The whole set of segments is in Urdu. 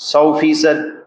100%,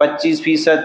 25%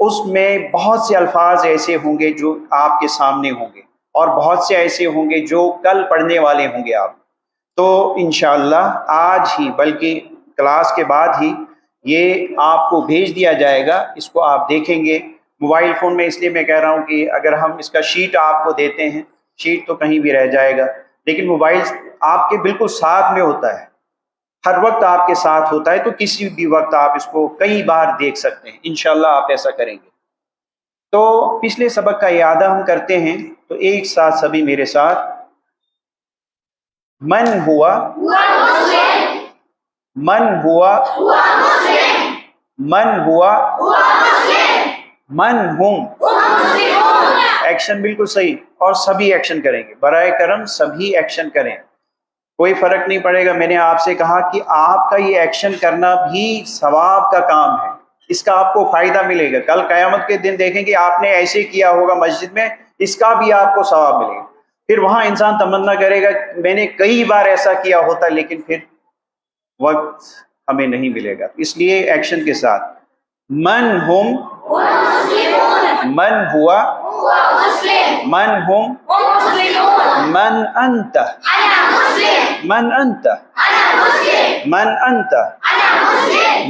اس میں بہت سے الفاظ ایسے ہوں گے جو آپ کے سامنے ہوں گے، اور بہت سے ایسے ہوں گے جو کل پڑھنے والے ہوں گے آپ. تو انشاءاللہ آج ہی، بلکہ کلاس کے بعد ہی یہ آپ کو بھیج دیا جائے گا. اس کو آپ دیکھیں گے موبائل فون میں. اس لیے میں کہہ رہا ہوں کہ اگر ہم اس کا شیٹ آپ کو دیتے ہیں، شیٹ تو کہیں بھی رہ جائے گا، لیکن موبائل آپ کے بالکل ساتھ میں ہوتا ہے، ہر وقت آپ کے ساتھ ہوتا ہے، تو کسی بھی وقت آپ اس کو کئی بار دیکھ سکتے ہیں. انشاءاللہ آپ ایسا کریں گے. تو پچھلے سبق کا اعادہ ہم کرتے ہیں، تو ایک ساتھ سبھی میرے ساتھ. من ہوا، من ہوا، من ہوا، من ہوں. ایکشن بالکل صحیح، اور سبھی ایکشن کریں گے. برائے کرم سبھی ایکشن کریں، کوئی فرق نہیں پڑے گا. میں نے آپ سے کہا کہ آپ کا یہ ایکشن کرنا بھی ثواب کا کام ہے، اس کا آپ کو فائدہ ملے گا. کل قیامت کے دن دیکھیں کہ آپ نے ایسے کیا ہوگا مسجد میں، اس کا بھی آپ کو ثواب ملے گا. پھر وہاں انسان تمنا کرے گا میں نے کئی بار ایسا کیا ہوتا، لیکن پھر وقت ہمیں نہیں ملے گا. اس لیے ایکشن کے ساتھ. من ہم، من ہوا، من ہم، من انت، من انت، من انت،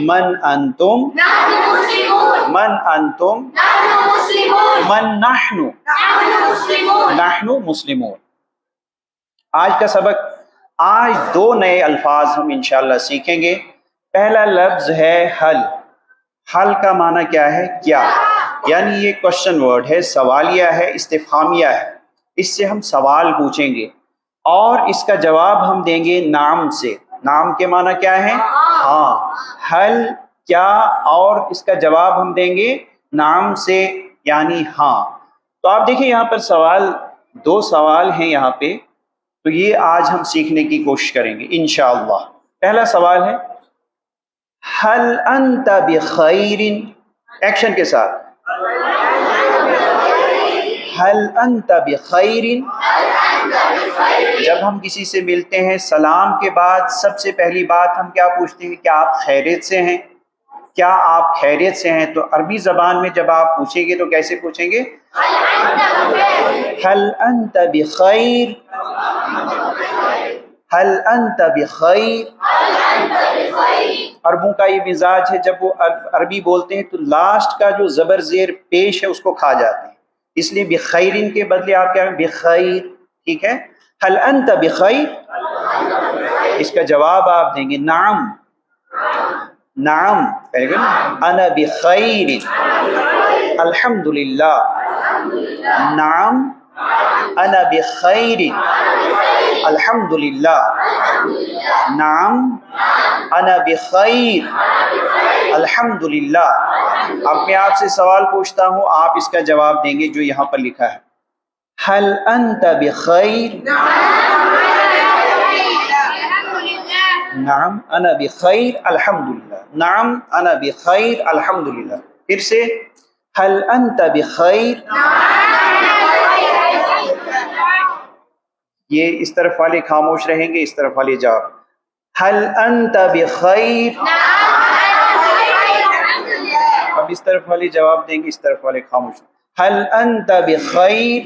من انتم، من انتم، من نحن، نحن مسلمون. آج کا سبق، آج 2 نئے الفاظ ہم انشاءاللہ سیکھیں گے. پہلا لفظ ہے حل. حل کا معنی کیا ہے؟ کیا، یعنی یہ کوشچن ورڈ ہے، سوالیہ ہے، استفہامیہ ہے. اس سے ہم سوال پوچھیں گے اور اس کا جواب ہم دیں گے نام سے. نام کے معنی کیا ہے؟ ہاں. حل کیا، اور اس کا جواب ہم دیں گے نام سے، یعنی ہاں. تو آپ دیکھیں یہاں پر سوال، 2 سوال ہیں یہاں پہ، تو یہ آج ہم سیکھنے کی کوشش کریں گے انشاءاللہ. پہلا سوال ہے حل انت بخیر. ایکشن کے ساتھ. حل انت بخیر. جب ہم کسی سے ملتے ہیں، سلام کے بعد سب سے پہلی بات ہم کیا پوچھتے ہیں؟ کیا آپ خیریت سے ہیں؟ کیا آپ خیریت سے ہیں؟ تو عربی زبان میں جب آپ پوچھیں گے تو کیسے پوچھیں گے؟ حل انت بخیر، حل انت بخیر. عربوں کا یہ مزاج ہے، جب وہ عربی بولتے ہیں تو لاسٹ کا جو زبر زیر پیش ہے اس کو کھا جاتے ہیں. اس لیے بخیرین کے بدلے آپ کیا بخیر. ٹھیک ہے. حل انت بخیر، اس کا جواب آپ دیں گے نعم. نعم. انا بخیر الحمدللہ. نعم انا بخیر الحمدللہ. نعم انا بخیر الحمدللہ. اب میں آپ سے سوال پوچھتا ہوں، آپ اس کا جواب دیں گے جو یہاں پر لکھا ہے. حل انت بخیر؟ نعم انا بخیر الحمدللہ. نعم انا بخیر الحمدللہ. پھر سے حل انت بخیر. یہ اس طرف والے خاموش رہیں گے، اس طرف والے جواب. حل انت بخیر. اب اس طرف والے جواب دیں گے، اس طرف والے خاموش. حل انت بخیر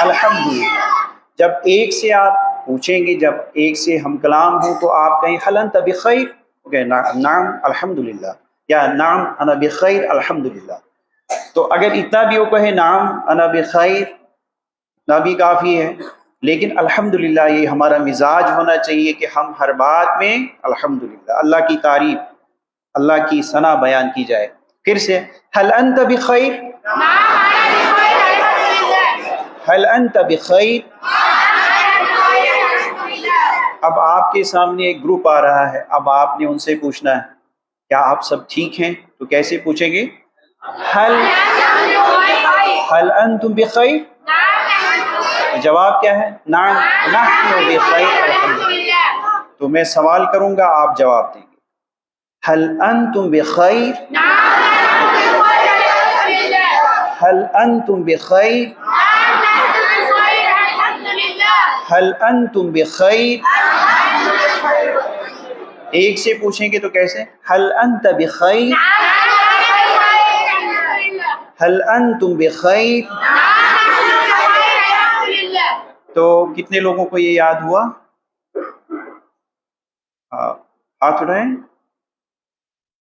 الحمدللہ. جب ایک سے آپ پوچھیں گے، جب ایک سے ہم کلام ہوں تو آپ کہیں حل انت بخیر، نعم الحمدللہ، یا نعم انا بخیر الحمدللہ. تو اگر اتنا بھی وہ کہے نعم انا بخیر، اتنا بھی کافی ہے. لیکن الحمدللہ یہ ہمارا مزاج ہونا چاہیے کہ ہم ہر بات میں الحمدللہ، اللہ کی تعریف، اللہ کی ثنا بیان کی جائے. پھر سے حل انت بخیر. حل انت بخیر. اب آپ کے سامنے ایک گروپ آ رہا ہے، اب آپ نے ان سے پوچھنا ہے کیا آپ سب ٹھیک ہیں؟ تو کیسے پوچھیں گے؟ حل انتم بخیر. جواب کیا ہے؟ نعم نحن بخیر الحمدللہ. تو میں سوال کروں گا، آپ جواب دیں گے. حل انتم بخیر؟ حل انتم بخیر؟ حل انتم بخیر. ایک سے پوچھیں گے تو کیسے؟ حل انت بخیر. هل انتم بخیر. تو کتنے لوگوں کو یہ یاد ہوا؟ ہاتھ اٹھائیں.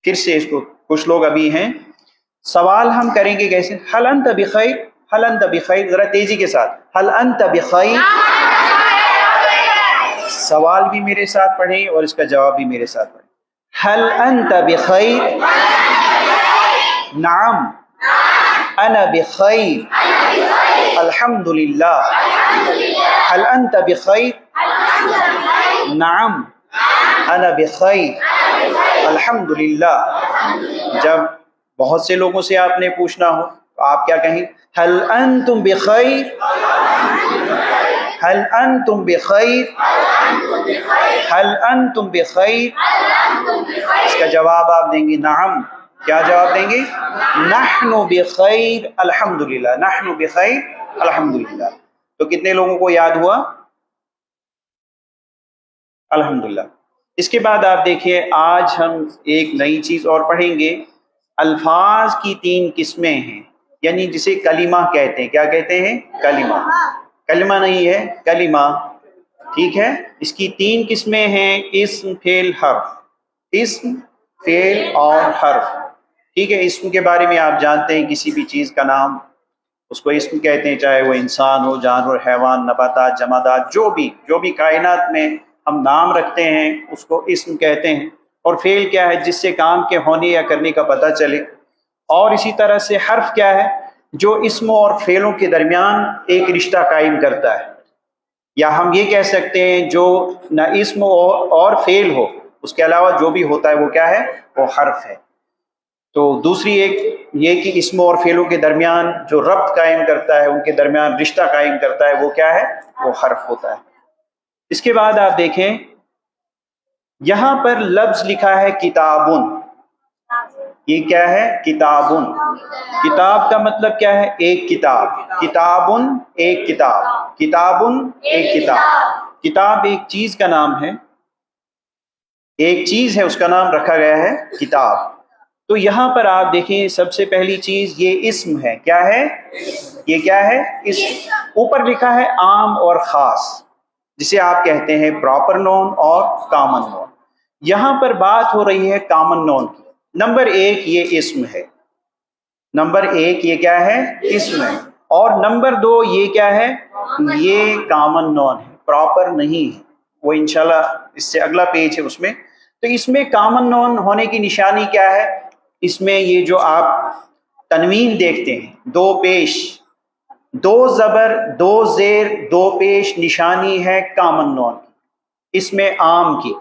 پھر سے اس کو کچھ لوگ ابھی ہیں. سوال ہم کریں گے کیسے؟ هل انت بخیر، هل انت بخیر، ذرا تیزی کے ساتھ. هل انت بخیر. سوال بھی میرے ساتھ پڑھیں اور اس کا جواب بھی میرے ساتھ پڑھیں. هل انت بخیر. نعم انا بخیر الحمد للہ. هل انت بخیر. نعم انا بخیر الحمد للہ. جب بہت سے لوگوں سے آپ نے پوچھنا ہو تو آپ کیا کہیں؟ هل انتم بخیر. هل انتم بخیر. هل انتم بخیر. اس کا جواب آپ دیں گے نعم. کیا جواب دیں گے؟ نحن بخیر الحمدللہ. نحن بخیر الحمدللہ. تو کتنے لوگوں کو یاد ہوا؟ الحمدللہ. اس کے بعد آپ دیکھیے آج ہم ایک نئی چیز اور پڑھیں گے. الفاظ کی 3 قسمیں ہیں، یعنی جسے کلمہ کہتے ہیں. کیا کہتے ہیں؟ کلمہ. کلمہ نہیں ہے، کلمہ. ٹھیک ہے. اس کی 3 قسمیں ہیں: اسم، فعل، حرف. اسم، فعل اور حرف. ٹھیک ہے. اسم کے بارے میں آپ جانتے ہیں، کسی بھی چیز کا نام اس کو اسم کہتے ہیں، چاہے وہ انسان ہو، جانور، حیوان، نباتات، جمادات، جو بھی کائنات میں ہم نام رکھتے ہیں اس کو اسم کہتے ہیں. اور فعل کیا ہے؟ جس سے کام کے ہونے یا کرنے کا پتہ چلے. اور اسی طرح سے حرف کیا ہے؟ جو اسم اور فعلوں کے درمیان ایک رشتہ قائم کرتا ہے. یا ہم یہ کہہ سکتے ہیں جو نہ اسم اور فعل ہو، اس کے علاوہ جو بھی ہوتا ہے وہ کیا ہے؟ وہ حرف ہے. تو دوسری ایک یہ کہ اسم اور فعلوں کے درمیان جو ربط قائم کرتا ہے، ان کے درمیان رشتہ قائم کرتا ہے، وہ کیا ہے؟ وہ حرف ہوتا ہے. اس کے بعد آپ دیکھیں یہاں پر لفظ لکھا ہے کتابن. یہ کیا ہے؟ کتابن. کتاب کا مطلب کیا ہے؟ ایک کتاب. کتابن ایک کتاب. کتابن ایک کتاب. کتاب ایک چیز کا نام ہے، ایک چیز ہے، اس کا نام رکھا گیا ہے کتاب. تو یہاں پر آپ دیکھیں سب سے پہلی چیز یہ اسم ہے. کیا ہے؟ یہ کیا ہے؟ اسم. اوپر لکھا ہے عام اور خاص، جسے آپ کہتے ہیں پراپر نون اور کامن نون. یہاں پر بات ہو رہی ہے کامن نون کی. نمبر 1 یہ اسم ہے. نمبر 1 یہ کیا ہے؟ اسم ہے. اور نمبر 2 یہ کیا ہے؟ یہ کامن نون ہے، پراپر نہیں ہے. وہ انشاءاللہ اس سے اگلا پیج ہے اس میں. تو اس میں کامن نون ہونے کی نشانی کیا ہے؟ اس میں یہ جو آپ تنوین دیکھتے ہیں، 2 پیش، 2 زبر، 2 زیر، 2 پیش، نشانی ہے کامن نون کی. اس میں عام کی.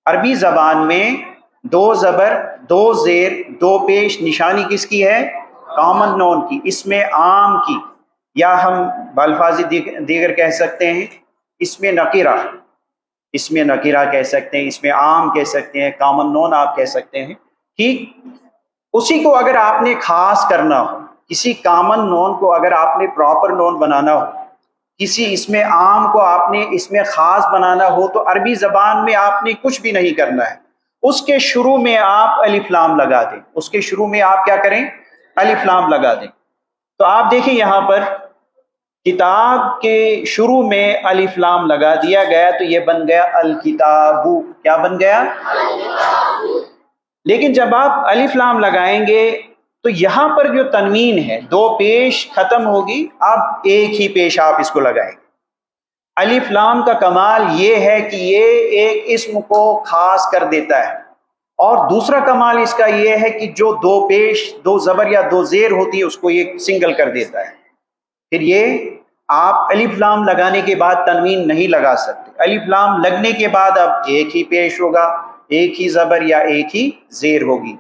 عربی زبان میں 2 زبر، 2 زیر، 2 پیش، نشانی کس کی ہے؟ کامن نون کی. اس میں عام کی، یا ہم بالفاظ دیگر کہہ سکتے ہیں اس میں نکرہ. اس میں نکرہ کہہ سکتے ہیں، اس میں عام کہہ سکتے ہیں، کامن نون آپ کہہ سکتے ہیں. ٹھیک. اسی کو اگر آپ نے خاص کرنا ہو، کسی کامن نون کو اگر آپ نے پراپر نون بنانا ہو، کسی اس میں عام کو آپ نے اس میں خاص بنانا ہو، تو عربی زبان میں آپ نے کچھ بھی نہیں کرنا ہے. اس کے شروع میں آپ الف لام لگا دیں. اس کے شروع میں آپ کیا کریں؟ الف لام لگا دیں. تو آپ دیکھیں یہاں پر کتاب کے شروع میں الف لام لگا دیا گیا تو یہ بن گیا الکتابو. کیا بن گیا؟ لیکن جب آپ الف لام لگائیں گے تو یہاں پر جو تنوین ہے 2 پیش ختم ہوگی، اب ایک ہی پیش آپ اس کو لگائیں گے. الف لام کا کمال یہ ہے کہ یہ ایک اسم کو خاص کر دیتا ہے، اور دوسرا کمال اس کا یہ ہے کہ جو 2 پیش، 2 زبر یا 2 زیر ہوتی ہے اس کو یہ سنگل کر دیتا ہے. پھر یہ آپ الف لام لگانے کے بعد تنوین نہیں لگا سکتے. الف لام لگنے کے بعد اب ایک ہی پیش ہوگا، ایک ہی زبر یا ایک ہی زیر ہوگی.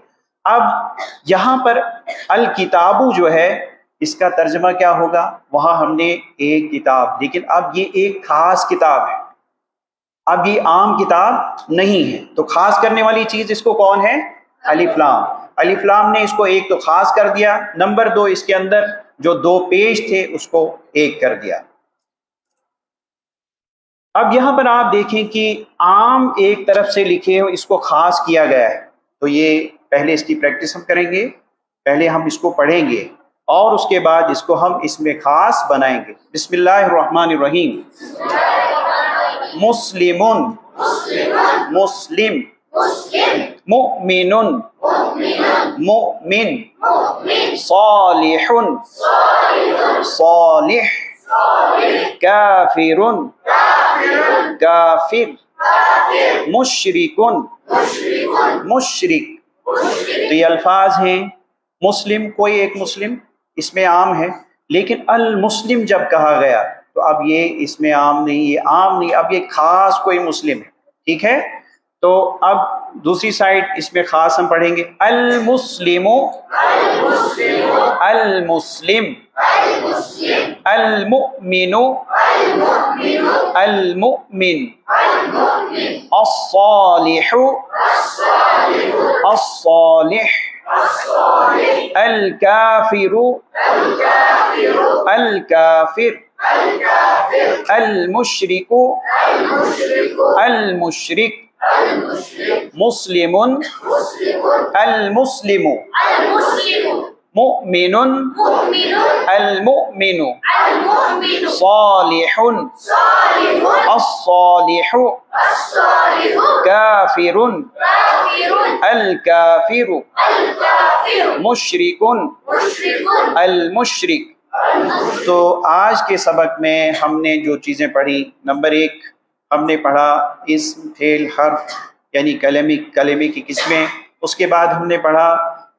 اب یہاں پر الکتابو جو ہے اس کا ترجمہ کیا ہوگا؟ وہاں ہم نے ایک کتاب، لیکن اب یہ ایک خاص کتاب ہے، اب یہ عام کتاب نہیں ہے. تو خاص کرنے والی چیز اس کو کون ہے؟ الف لام. الف لام نے اس کو ایک تو خاص کر دیا، نمبر 2 اس کے اندر جو 2 پیش تھے اس کو ایک کر دیا. اب یہاں پر آپ دیکھیں کہ عام ایک طرف سے لکھے ہو، اس کو خاص کیا گیا ہے. تو یہ پہلے اس کی پریکٹس ہم کریں گے، پہلے ہم اس کو پڑھیں گے اور اس کے بعد اس کو ہم اس میں خاص بنائیں گے. بسم اللہ الرحمن الرحیم. مسلمن مسلم، مؤمن مؤمن، صالح صالح، کافر کافر، مشرک مشرک. تو یہ الفاظ ہیں. مسلم کوئی ایک مسلم اس میں عام ہے، لیکن المسلم جب کہا گیا تو اب یہ اس میں عام نہیں، یہ عام نہیں، اب یہ خاص کوئی مسلم ہے. ٹھیک ہے. تو اب دوسری سائڈ اس میں خاص ہم پڑھیں گے. المسلم المسلم، المؤمن المؤمن، الصالح الصالح، الکافر الکافر، المشرک المشرک، مسلم المسلم، مؤمن المؤمن، صالح الصالح، کافر الکافر، مشرک المشرک. تو آج کے سبق میں ہم نے جو چیزیں پڑھی، نمبر 1 ہم نے پڑھا اسم فعل حرف یعنی کلمے کی قسمیں. اس کے بعد ہم نے پڑھا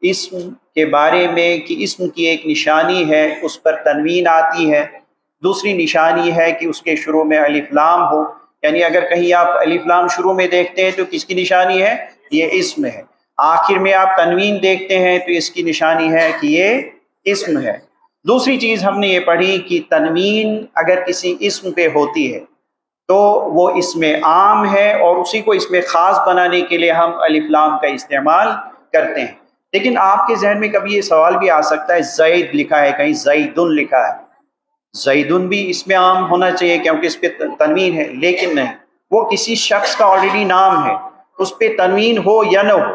اسم کے بارے میں کہ اسم کی ایک نشانی ہے، اس پر تنوین آتی ہے. دوسری نشانی ہے کہ اس کے شروع میں الف لام ہو، یعنی اگر کہیں آپ الف لام شروع میں دیکھتے ہیں تو کس کی نشانی ہے؟ یہ اسم ہے. آخر میں آپ تنوین دیکھتے ہیں تو اس کی نشانی ہے کہ یہ اسم ہے. دوسری چیز ہم نے یہ پڑھی کہ تنوین اگر کسی اسم پہ ہوتی ہے تو وہ اسم عام ہے، اور اسی کو اس میں خاص بنانے کے لیے ہم الف لام کا استعمال کرتے ہیں. لیکن آپ کے ذہن میں کبھی یہ سوال بھی آ سکتا ہے، زید لکھا ہے کہیں زیدن لکھا ہے، زیدن بھی اس میں عام ہونا چاہیے کیونکہ اس پہ تنوین ہے، لیکن نہیں، وہ کسی شخص کا آلریڈی نام ہے، اس پہ تنوین ہو یا نہ ہو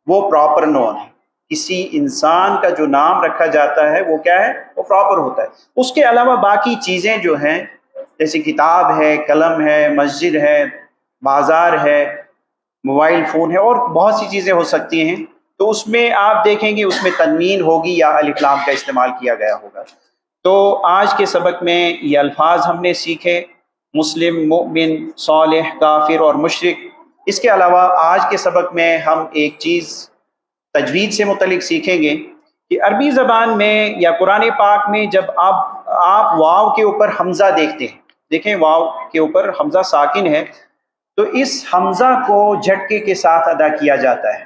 وہ پراپر نون ہے. کسی انسان کا جو نام رکھا جاتا ہے وہ کیا ہے؟ وہ پراپر ہوتا ہے. اس کے علاوہ باقی چیزیں جو ہیں جیسے کتاب ہے، قلم ہے، مسجد ہے، بازار ہے، موبائل فون ہے، اور بہت سی چیزیں ہو سکتی ہیں، تو اس میں آپ دیکھیں گے اس میں تنوین ہوگی یا الف لام کا استعمال کیا گیا ہوگا. تو آج کے سبق میں یہ الفاظ ہم نے سیکھے، مسلم، مؤمن، صالح، کافر اور مشرک. اس کے علاوہ آج کے سبق میں ہم ایک چیز تجوید سے متعلق سیکھیں گے کہ عربی زبان میں یا قرآن پاک میں جب آپ واو کے اوپر حمزہ دیکھتے ہیں، دیکھیں واو کے اوپر حمزہ ساکن ہے، تو اس حمزہ کو جھٹکے کے ساتھ ادا کیا جاتا ہے،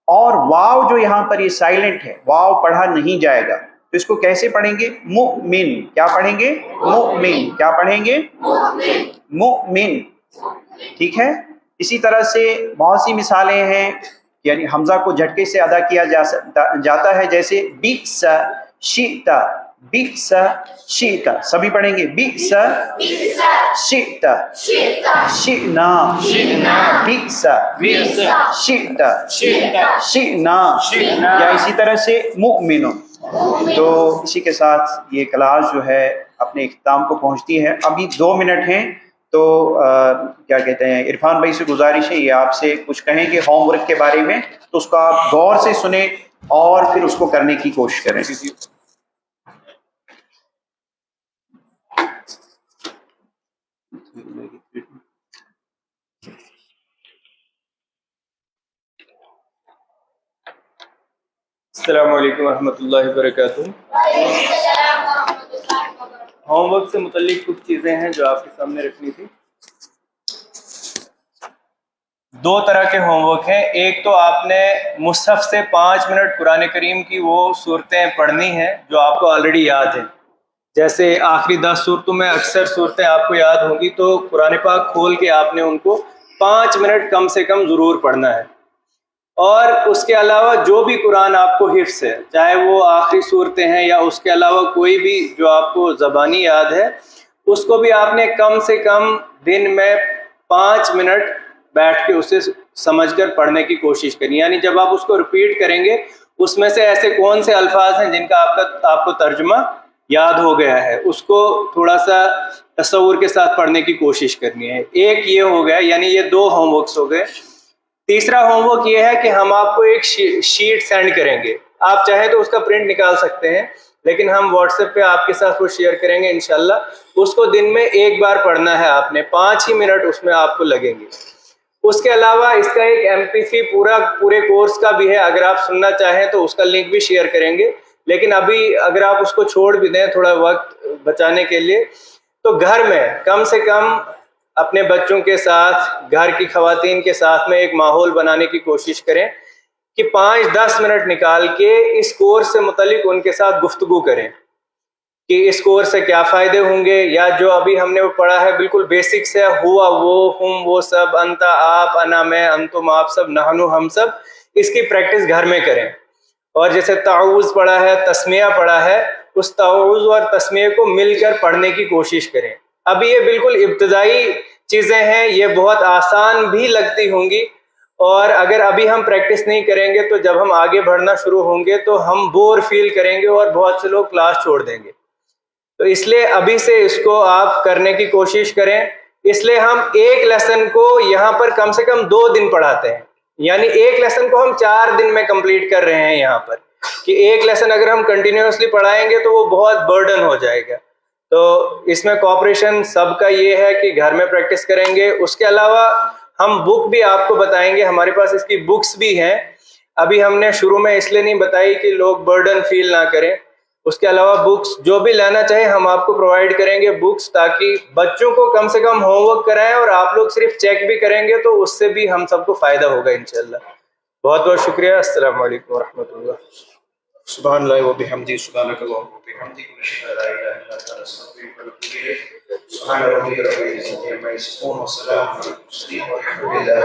اور واو جو یہاں پر یہ سائلنٹ ہے، واو پڑھا نہیں جائے گا. تو اس کو کیسے پڑھیں گے؟ مؤمن. کیا پڑھیں گے؟ مؤمن. کیا پڑھیں گے؟ مؤمن. ٹھیک ہے. اسی طرح سے بہت سی مثالیں ہیں، یعنی حمزہ کو جھٹکے سے ادا کیا جاتا ہے، جیسے بئس شئت، بئس شئت. سبھی پڑھیں گے بئس شئت، شئنا بئس شئت شئنا. یا اسی طرح سے مؤمن. تو اسی کے ساتھ یہ کلاس جو ہے اپنے اختتام کو پہنچتی ہے. ابھی 2 منٹ ہیں، تو کیا کہتے ہیں، عرفان بھائی سے گزارش ہے یہ آپ سے کچھ کہیں گے ہوم ورک کے بارے میں، تو اس کو آپ غور سے سنیں اور پھر اس کو کرنے کی کوشش کریں. السلام علیکم ورحمۃ اللہ وبرکاتہ. ہوم ورک سے متعلق کچھ چیزیں ہیں جو آپ کے سامنے رکھنی تھی. 2 طرح کے ہوم ورک ہیں. ایک تو آپ نے مصحف سے 5 منٹ قرآن کریم کی وہ صورتیں پڑھنی ہیں جو آپ کو آلریڈی یاد ہیں. جیسے آخری 10 صورتوں میں اکثر صورتیں آپ کو یاد ہوں گی، تو قرآن پاک کھول کے آپ نے ان کو 5 منٹ کم سے کم ضرور پڑھنا ہے. اور اس کے علاوہ جو بھی قرآن آپ کو حفظ ہے، چاہے وہ آخری صورتیں ہیں یا اس کے علاوہ کوئی بھی جو آپ کو زبانی یاد ہے، اس کو بھی آپ نے کم سے کم دن میں 5 منٹ بیٹھ کے اسے سمجھ کر پڑھنے کی کوشش کریں. یعنی جب آپ اس کو ریپیٹ کریں گے اس میں سے ایسے کون سے الفاظ ہیں جن کا آپ کو ترجمہ یاد ہو گیا ہے، اس کو تھوڑا سا تصور کے ساتھ پڑھنے کی کوشش کرنی ہے۔ ایک یہ ہو گیا، یعنی یہ 2 ہوم ورکس ہو گئے۔ تیسرا ہوم ورک یہ ہے کہ ہم آپ کو ایک شیٹ سینڈ کریں گے، آپ چاہیں تو اس کا پرنٹ نکال سکتے ہیں، لیکن ہم واٹس ایپ پہ آپ کے ساتھ وہ شیئر کریں گے انشاءاللہ۔ اس کو دن میں ایک بار پڑھنا ہے آپ نے، 5 ہی منٹ اس میں آپ کو لگیں گے۔ اس کے علاوہ اس کا ایک MP3 پورے کورس کا بھی ہے، اگر آپ سننا چاہیں تو اس کا لنک بھی شیئر کریں گے، لیکن ابھی اگر آپ اس کو چھوڑ بھی دیں تھوڑا وقت بچانے کے لیے، تو گھر میں کم سے کم اپنے بچوں کے ساتھ، گھر کی خواتین کے ساتھ میں ایک ماحول بنانے کی کوشش کریں کہ 5-10 منٹ نکال کے اس کورس سے متعلق ان کے ساتھ گفتگو کریں کہ اس کورس سے کیا فائدے ہوں گے، یا جو ابھی ہم نے وہ پڑھا ہے بالکل بیسکس ہے، ہوا وہ، ہم وہ سب، انتا آپ، انا میں، انتم آپ سب، نحنو ہم سب، اس کی پریکٹس گھر میں کریں۔ اور جیسے تعوذ پڑھا ہے، تسمیہ پڑھا ہے، اس تعوذ اور تسمیہ کو مل کر پڑھنے کی کوشش کریں۔ ابھی یہ بالکل ابتدائی چیزیں ہیں، یہ بہت آسان بھی لگتی ہوں گی، اور اگر ابھی ہم پریکٹس نہیں کریں گے تو جب ہم آگے بڑھنا شروع ہوں گے تو ہم بور فیل کریں گے اور بہت سے لوگ کلاس چھوڑ دیں گے۔ تو اس لیے ابھی سے اس کو آپ کرنے کی کوشش کریں۔ اس لیے ہم ایک لیسن کو یہاں پر کم سے کم 2 دن پڑھاتے ہیں، یعنی ایک لیسن کو ہم 4 دن میں کمپلیٹ کر رہے ہیں یہاں پر، کہ ایک لیسن اگر ہم کنٹینیوسلی پڑھائیں گے تو وہ بہت برڈن ہو جائے گا۔ تو اس میں کوآپریشن سب کا یہ ہے کہ گھر میں پریکٹس کریں گے۔ اس کے علاوہ ہم بک بھی آپ کو بتائیں گے، ہمارے پاس اس کی بکس بھی ہیں، ابھی ہم نے شروع میں اس لیے نہیں بتائی کہ لوگ برڈن فیل نہ کریں۔ اس کے علاوہ بکس جو بھی لینا چاہیں ہم آپ کو پرووائڈ کریں گے بکس، تاکہ بچوں کو کم سے کم ہوم ورک کرائیں اور آپ لوگ صرف چیک بھی کریں گے تو اس سے بھی ہم سب کو فائدہ ہوگا انشاءاللہ۔ بہت بہت شکریہ۔ السلام علیکم ورحمۃ اللہ۔ سبحان اللہ و بحمدہ، سبحانک اللہم و بحمدک، نشہد ان لا الہ الا انت، نستغفرک ونتوب الیک۔ سبحان ربک رب العزۃ عما یصفون، وسلام علی المرسلین، والحمد للہ۔